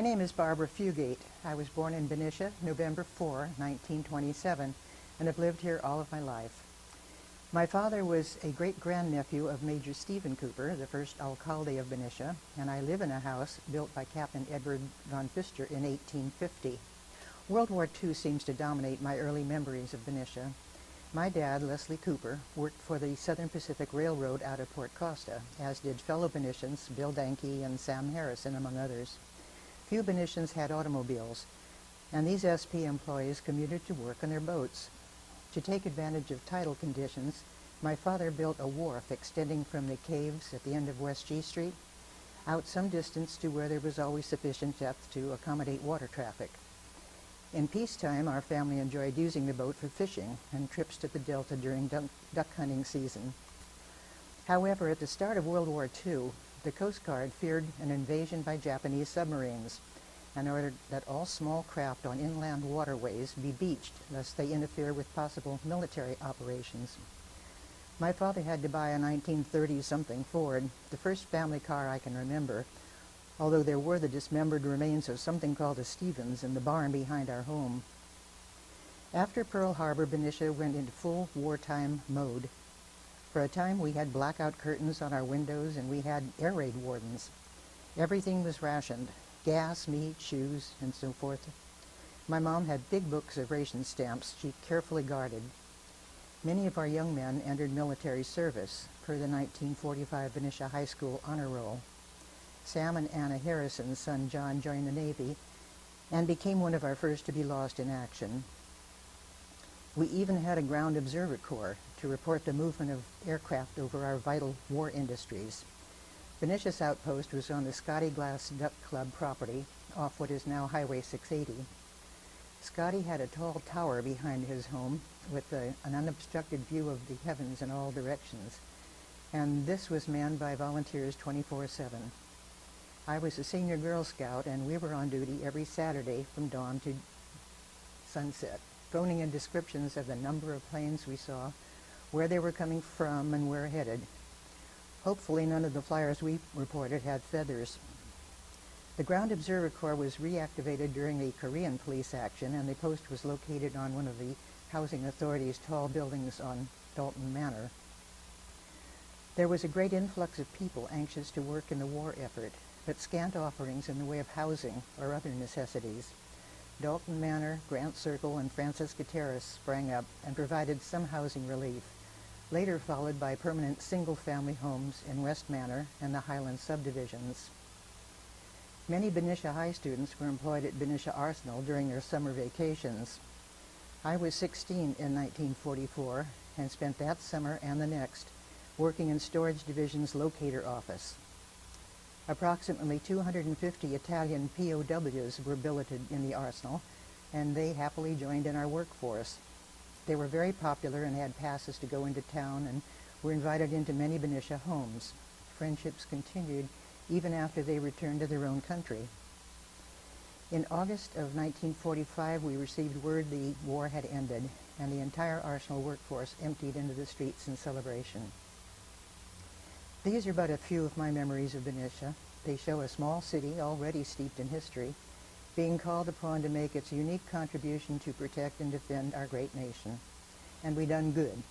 name is Barbara Fugate. I was born in Benicia, November 4, 1927, and have lived here all of my life. My father was a great-grandnephew of Major Stephen Cooper, the first alcalde of Benicia, and I live in a house built by Captain Edward von Pfister in 1850. World War II seems to dominate my early memories of Benicia. My dad, Leslie Cooper, worked for the Southern Pacific Railroad out of Port Costa, as did fellow Benicians Bill Danke and Sam Harrison, among others. Few Benicians had automobiles, and these SP employees commuted to work on their boats. To take advantage of tidal conditions, my father built a wharf extending from the caves at the end of West G Street out some distance to where there was always sufficient depth to accommodate water traffic. In peacetime, our family enjoyed using the boat for fishing and trips to the Delta during duck hunting season. However, at the start of World War II, the Coast Guard feared an invasion by Japanese submarines and ordered that all small craft on inland waterways be beached, lest they interfere with possible military operations. My father had to buy a 1930-something Ford, the first family car I can remember, although there were the dismembered remains of something called a Stevens in the barn behind our home. After Pearl Harbor, Benicia went into full wartime mode. For a time, we had blackout curtains on our windows, and we had air raid wardens. Everything was rationed: gas, meat, shoes, and so forth. My mom had big books of ration stamps she carefully guarded. Many of our young men entered military service per the 1945 Benicia High School honor roll. Sam and Anna Harrison's son John joined the Navy and became one of our first to be lost in action. We even had a ground observer corps to report the movement of aircraft over our vital war industries. Benicia's outpost was on the Scotty Glass Duck Club property off what is now Highway 680. Scotty had a tall tower behind his home with an unobstructed view of the heavens in all directions, and this was manned by volunteers 24/7. I was a senior Girl Scout, and we were on duty every Saturday from dawn to sunset, phoning in descriptions of the number of planes we saw, where they were coming from, and where headed. Hopefully none of the flyers we reported had feathers. The Ground Observer Corps was reactivated during the Korean police action, and the post was located on one of the Housing Authority's tall buildings on Dalton Manor. There was a great influx of people anxious to work in the war effort, but scant offerings in the way of housing or other necessities. Dalton Manor, Grant Circle, and Francisca Terrace sprang up and provided some housing relief, later followed by permanent single-family homes in West Manor and the Highland subdivisions. Many Benicia High students were employed at Benicia Arsenal during their summer vacations. I was 16 in 1944 and spent that summer and the next working in Storage Division's locator office. Approximately 250 Italian POWs were billeted in the arsenal, and they happily joined in our workforce. They were very popular and had passes to go into town and were invited into many Benicia homes. Friendships continued even after they returned to their own country. In August of 1945, we received word the war had ended, and the entire arsenal workforce emptied into the streets in celebration. These are but a few of my memories of Benicia. They show a small city already steeped in history, being called upon to make its unique contribution to protect and defend our great nation. And we done good.